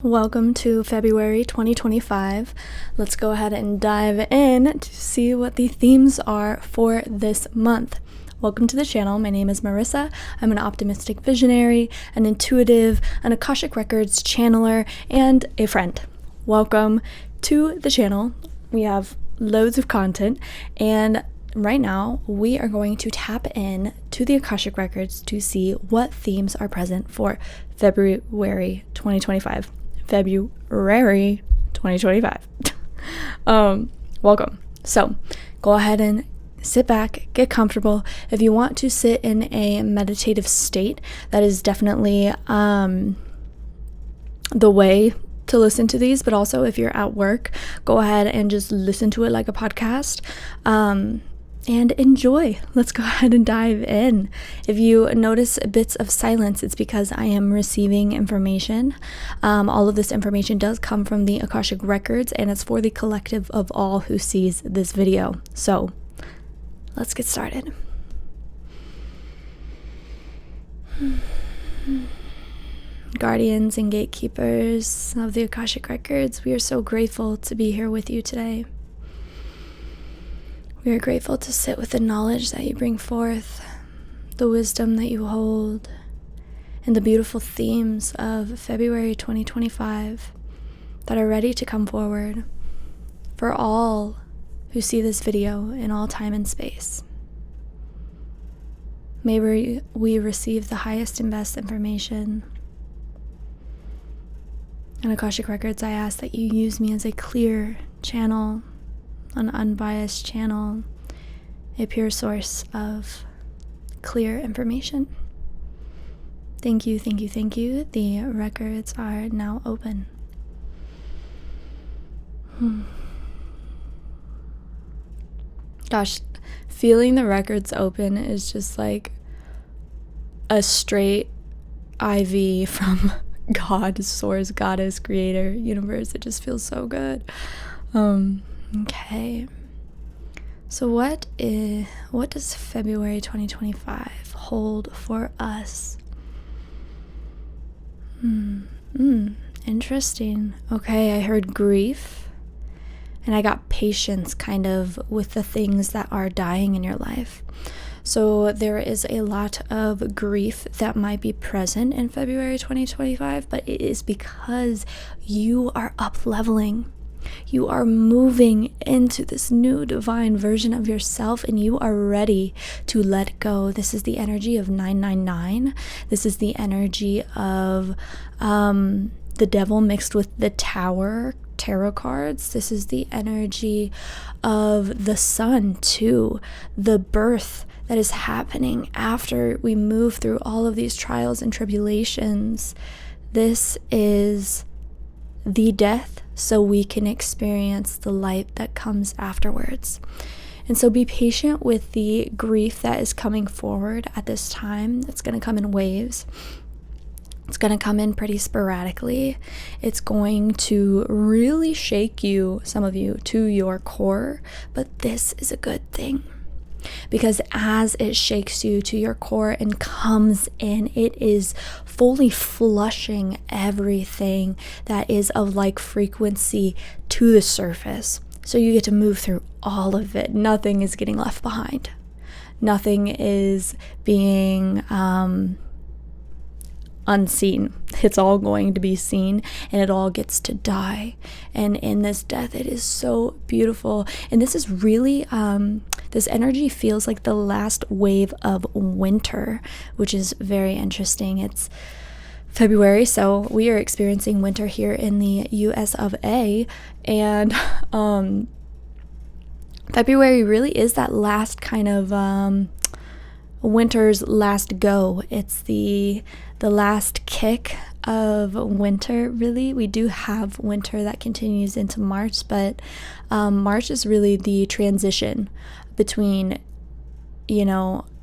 Welcome to February 2025. Let's go ahead and dive in to see what the themes are for this month. Welcome to the channel. My name is Marissa. I'm an optimistic visionary, an intuitive, an Akashic Records channeler, and a friend. Welcome to the channel. We have loads of content, and right now we are going to tap in to the Akashic Records to see what themes are present for February 2025. February 2025. Welcome. So go ahead and sit back, get comfortable. If you want to sit in a meditative state, that is definitely the way to listen to these, but also if you're at work, go ahead and just listen to it like a podcast. And enjoy. Let's go ahead and dive in. If you notice bits of silence, it's because I am receiving information. All of this information does come from the Akashic Records, and it's for the collective of all who sees this video. So let's get started. Guardians and gatekeepers of the Akashic Records, we are so grateful to be here with you today. We are grateful to sit with the knowledge that you bring forth, the wisdom that you hold, and the beautiful themes of February 2025 that are ready to come forward for all who see this video in all time and space. May we receive the highest and best information. And Akashic Records, I ask that you use me as a clear channel, an unbiased channel, a pure source of clear information. Thank you, thank you, thank you. The records are now open. Gosh, feeling the records open is just like a straight IV from God, source, goddess, creator, universe. It just feels so good. Okay, so what does February 2025 hold for us? Interesting. Okay, I heard grief, and I got patience kind of with the things that are dying in your life. So there is a lot of grief that might be present in February 2025, but it is because you are up-leveling. You are moving into this new divine version of yourself, and you are ready to let go. This is the energy of 999. This is the energy of the devil mixed with the Tower tarot cards. This is the energy of the sun too, the birth that is happening after we move through all of these trials and tribulations. This is the death, so we can experience the light that comes afterwards. And so be patient with the grief that is coming forward at this time. It's going to come in waves. It's going to come in pretty sporadically. It's going to really shake you, some of you, to your core. But this is a good thing, because as it shakes you to your core and comes in, it is fully flushing everything that is of like frequency to the surface. So you get to move through all of it. Nothing is getting left behind. Nothing is being unseen. It's all going to be seen, and it all gets to die. And in this death, it is so beautiful. And this is really this energy feels like the last wave of winter, which is very interesting. It's February, so we are experiencing winter here in the US of A, and February really is that last kind of winter's last go. It's the last kick of winter, really. We do have winter that continues into March, but March is really the transition between,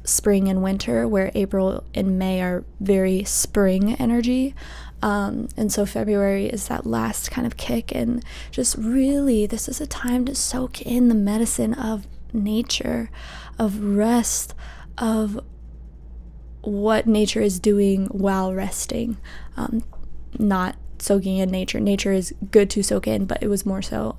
spring and winter, where April and May are very spring energy. And so February is that last kind of kick, and just really, this is a time to soak in the medicine of nature, of rest, of what nature is doing while resting, not soaking in nature. Nature is good to soak in, but it was more so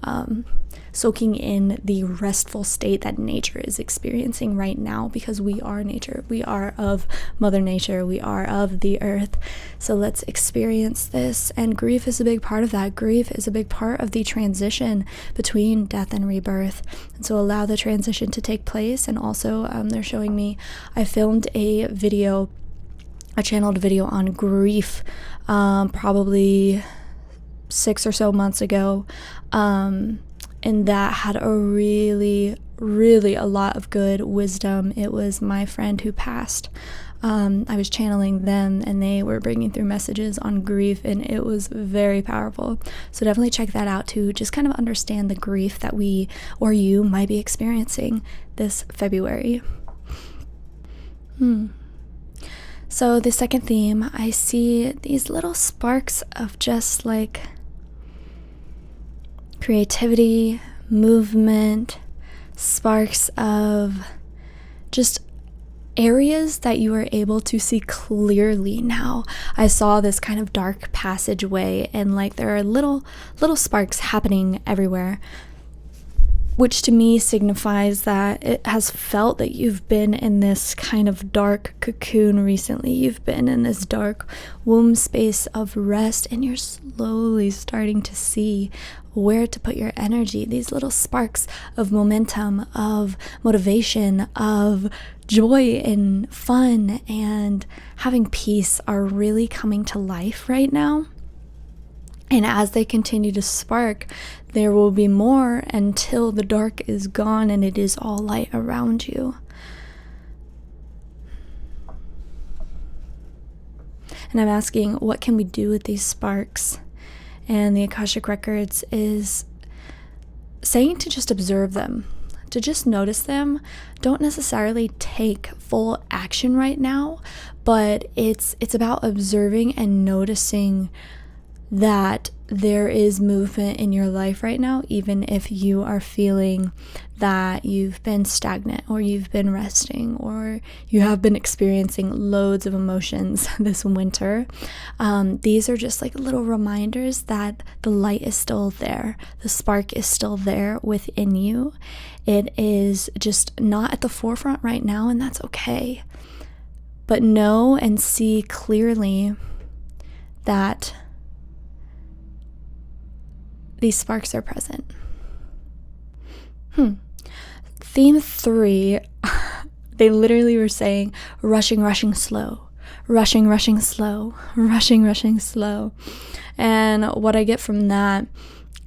soaking in the restful state that nature is experiencing right now, because we are nature. We are of Mother Nature. We are of the earth. So let's experience this. And grief is a big part of that. Grief is a big part of the transition between death and rebirth. And so allow the transition to take place. And also they're showing me, I filmed a channeled video on grief probably 6 or so months ago, and that had a really a lot of good wisdom. It was my friend who passed. I was channeling them, and they were bringing through messages on grief, and it was very powerful. So definitely check that out to just kind of understand the grief that we or you might be experiencing this February. So the second theme, I see these little sparks of just like creativity, movement, sparks of just areas that you are able to see clearly now. I saw this kind of dark passageway, and like there are little sparks happening everywhere, which to me signifies that it has felt that you've been in this kind of dark cocoon recently. You've been in this dark womb space of rest, and you're slowly starting to see where to put your energy. These little sparks of momentum, of motivation, of joy and fun and having peace are really coming to life right now. And as they continue to spark, there will be more until the dark is gone and it is all light around you. And I'm asking, what can we do with these sparks? And the Akashic Records is saying to just observe them, to just notice them. Don't necessarily take full action right now, but it's about observing and noticing that there is movement in your life right now, even if you are feeling that you've been stagnant or you've been resting or you have been experiencing loads of emotions this winter. These are just like little reminders that the light is still there. The spark is still there within you. It is just not at the forefront right now, and that's okay. But know and see clearly that these sparks are present. Theme 3, they literally were saying rushing slow, rushing slow, rushing slow. And what I get from that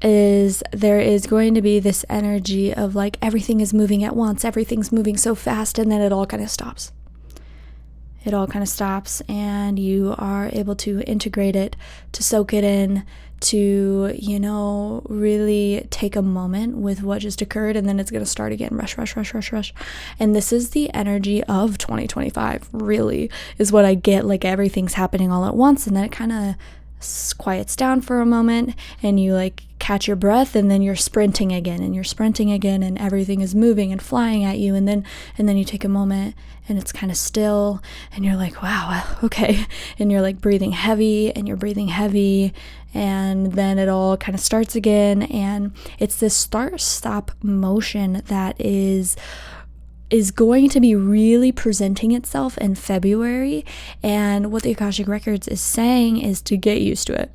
is there is going to be this energy of like everything is moving at once, everything's moving so fast, and then it all kind of stops. It all kind of stops, and you are able to integrate it, to soak it in, to, really take a moment with what just occurred, and then it's going to start again. Rush. And this is the energy of 2025, really, is what I get. Like everything's happening all at once, and then it kind of quiets down for a moment, and you like catch your breath, and then you're sprinting again, and everything is moving and flying at you, and then you take a moment and it's kind of still, and you're like, wow, okay, and you're like breathing heavy, and then it all kind of starts again, and it's this start-stop motion that is going to be really presenting itself in February. And what the Akashic Records is saying is to get used to it.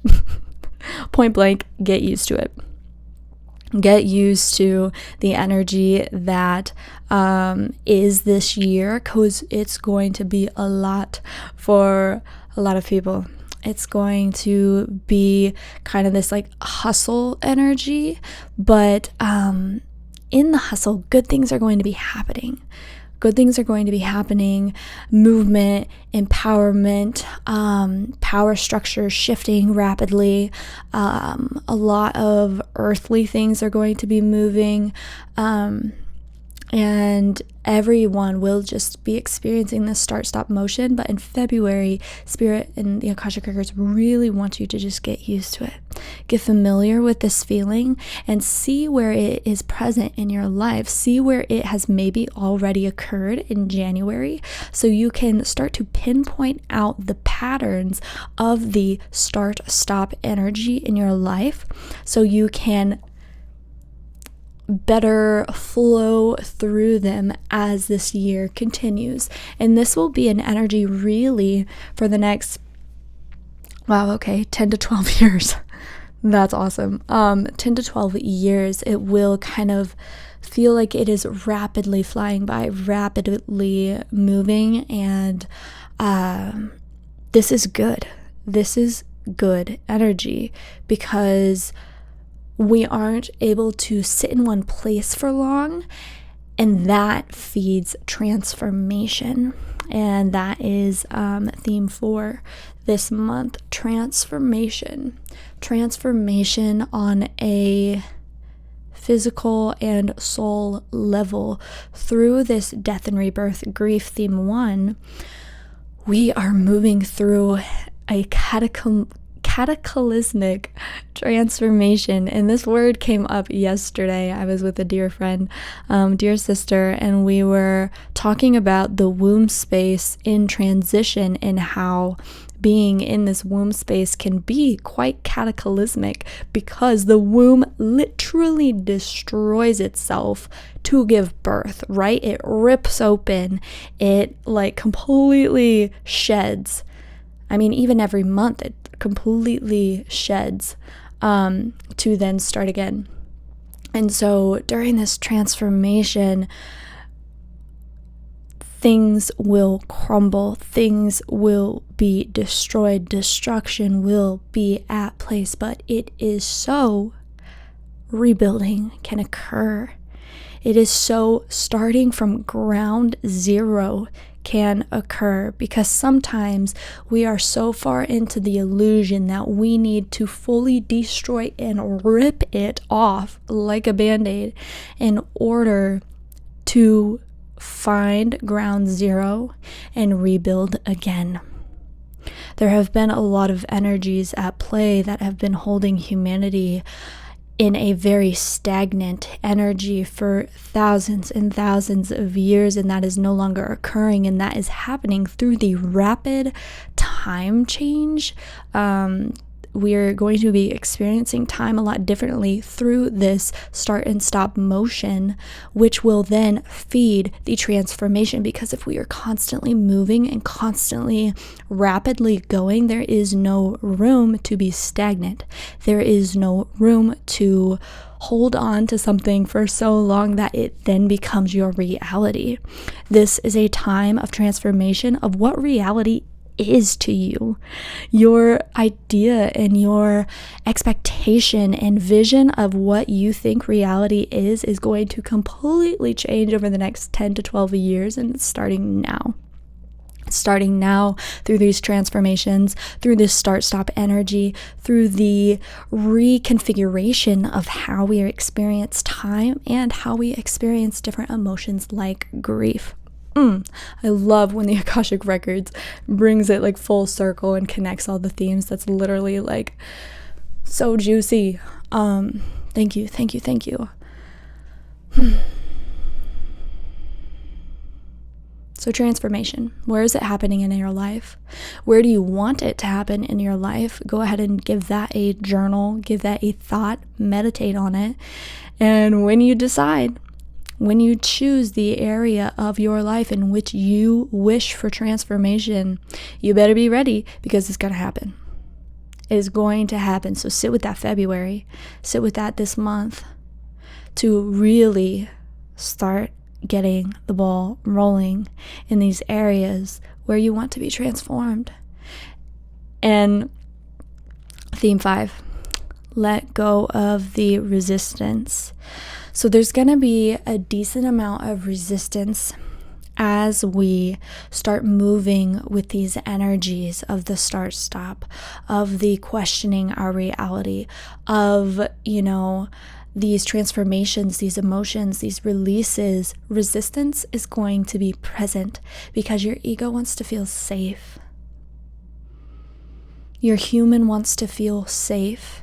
Point blank, get used to it. Get used to the energy that is this year, because it's going to be a lot for a lot of people. It's going to be kind of this like hustle energy, but in the hustle, good things are going to be happening. Movement, empowerment, power structure shifting rapidly. A lot of earthly things are going to be moving. And everyone will just be experiencing this start-stop motion. But in February, Spirit and the Akashic Records really want you to just get used to it. Get familiar with this feeling and see where it is present in your life. See where it has maybe already occurred in January, so you can start to pinpoint out the patterns of the start-stop energy in your life, so you can better flow through them as this year continues. And this will be an energy really for the next 10 to 12 years. That's awesome. 10 to 12 years, it will kind of feel like it is rapidly flying by, rapidly moving, and this is good. This is good energy, because we aren't able to sit in one place for long, and that feeds transformation. And that is theme for this month: transformation. Transformation on a physical and soul level. Through this death and rebirth grief theme 1, we are moving through a cataclysmic transformation. And this word came up yesterday. I was with a dear friend, dear sister, and we were talking about the womb space in transition, and how being in this womb space can be quite cataclysmic, because the womb literally destroys itself to give birth, right? It rips open, it completely sheds. I mean, even every month it completely sheds to then start again. And so during this transformation, things will crumble, things will be destroyed, destruction will be at place, but it is so rebuilding can occur. It is so starting from ground zero can occur, because sometimes we are so far into the illusion that we need to fully destroy and rip it off like a band-aid in order to find ground zero and rebuild again. There have been a lot of energies at play that have been holding humanity in a very stagnant energy for thousands and thousands of years, and that is no longer occurring, and that is happening through the rapid time change. We're going to be experiencing time a lot differently through this start and stop motion, which will then feed the transformation. Because if we are constantly moving and constantly rapidly going, there is no room to be stagnant. There is no room to hold on to something for so long that it then becomes your reality. This is a time of transformation of what reality is to you. Your idea and your expectation and vision of what you think reality is going to completely change over the next 10 to 12 years, and it's starting now. Starting now through these transformations, through this start-stop energy, through the reconfiguration of how we experience time and how we experience different emotions like grief. I love when the Akashic Records brings it full circle and connects all the themes. That's literally so juicy. Thank you. So transformation, where is it happening in your life? Where do you want it to happen in your life? Go ahead and give that a journal, give that a thought, meditate on it. And when you decide, when you choose the area of your life in which you wish for transformation, you better be ready, because it's going to happen. It is going to happen. So sit with that February, sit with that this month to really start getting the ball rolling in these areas where you want to be transformed. And theme 5, let go of the resistance. So there's going to be a decent amount of resistance as we start moving with these energies of the start-stop, of the questioning our reality, of, these transformations, these emotions, these releases. Resistance is going to be present because your ego wants to feel safe. Your human wants to feel safe.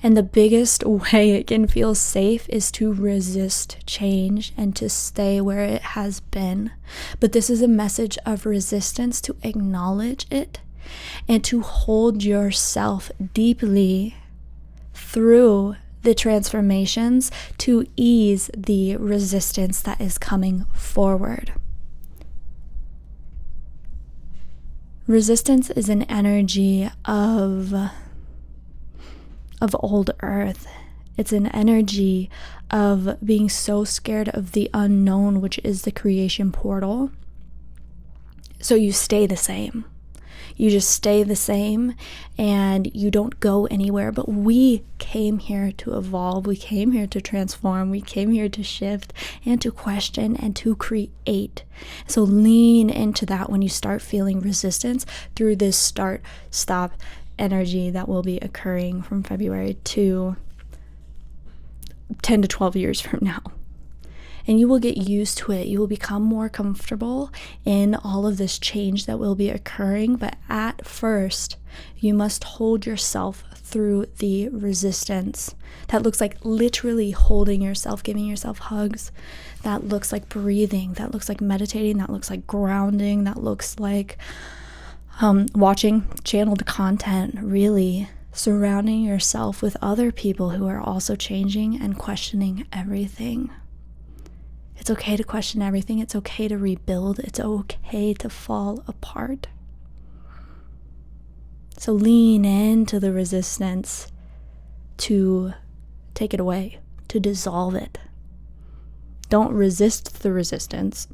And the biggest way it can feel safe is to resist change and to stay where it has been. But this is a message of resistance, to acknowledge it and to hold yourself deeply through the transformations to ease the resistance that is coming forward. Resistance is an energy of old earth. It's an energy of being so scared of the unknown, which is the creation portal. So you stay the same. You just stay the same and you don't go anywhere. But we came here to evolve. We came here to transform. We came here to shift and to question and to create. So lean into that when you start feeling resistance through this start-stop energy that will be occurring from February to 10 to 12 years from now. And you will get used to it. You will become more comfortable in all of this change that will be occurring. But at first, you must hold yourself through the resistance. That looks like literally holding yourself, giving yourself hugs. That looks like breathing. That looks like meditating. That looks like grounding. That looks like watching channeled content, really surrounding yourself with other people who are also changing and questioning everything. It's okay to question everything. It's okay to rebuild. It's okay to fall apart. So lean into the resistance to take it away, to dissolve it. Don't resist the resistance,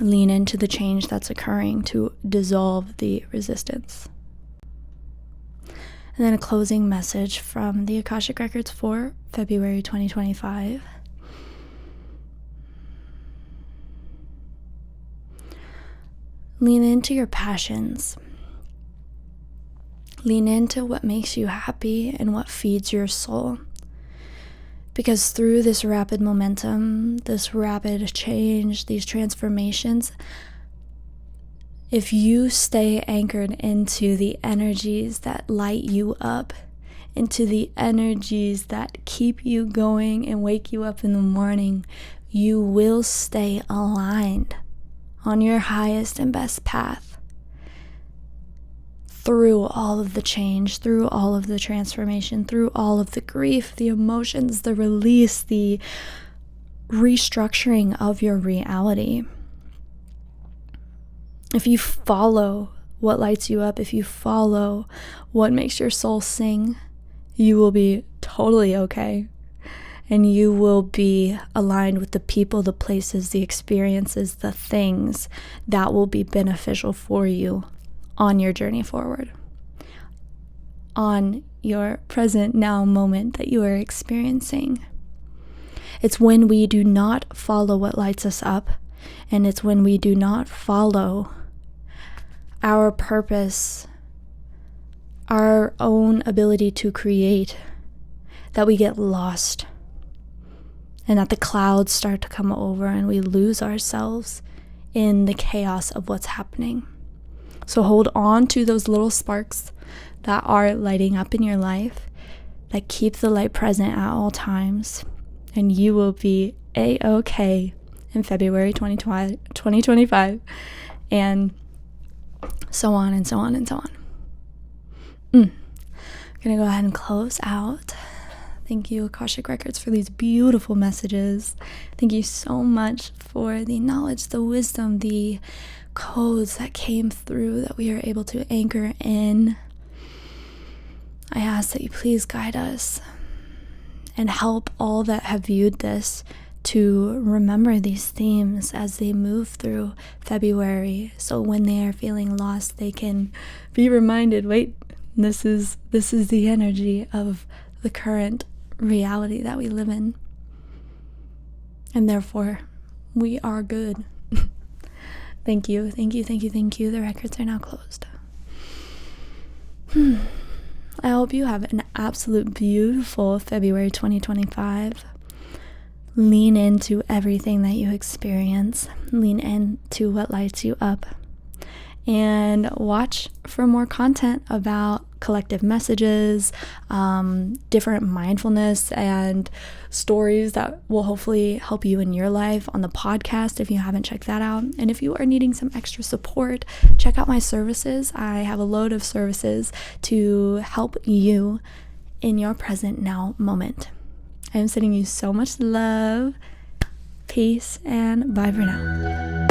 Lean into the change that's occurring to dissolve the resistance. And then a closing message from the Akashic Records for February 2025. Lean into your passions. Lean into what makes you happy and what feeds your soul. Because through this rapid momentum, this rapid change, these transformations, if you stay anchored into the energies that light you up, into the energies that keep you going and wake you up in the morning, you will stay aligned on your highest and best path through all of the change, through all of the transformation, through all of the grief, the emotions, the release, the restructuring of your reality. If you follow what lights you up, if you follow what makes your soul sing, you will be totally okay. And you will be aligned with the people, the places, the experiences, the things that will be beneficial for you on your journey forward, on your present now moment that you are experiencing. It's when we do not follow what lights us up, and it's when we do not follow our purpose, our own ability to create, that we get lost and that the clouds start to come over and we lose ourselves in the chaos of what's happening. So hold on to those little sparks that are lighting up in your life, that keep the light present at all times, and you will be A-OK in February 2025, and so on and so on and so on. I'm gonna go ahead and close out. Thank you, Akashic Records, for these beautiful messages. Thank you so much for the knowledge, the wisdom, the codes that came through that we are able to anchor in. I ask that you please guide us and help all that have viewed this to remember these themes as they move through February, so when they are feeling lost, they can be reminded, wait, this is the energy of the current reality that we live in, and therefore we are good. Thank you. The records are now closed. I hope you have an absolute beautiful February 2025. Lean into everything that you experience. Lean into what lights you up. And watch for more content about collective messages, different mindfulness and stories that will hopefully help you in your life on the podcast if you haven't checked that out. And if you are needing some extra support, check out my services. I have a load of services to help you in your present now moment. I am sending you so much love. Peace and bye for now.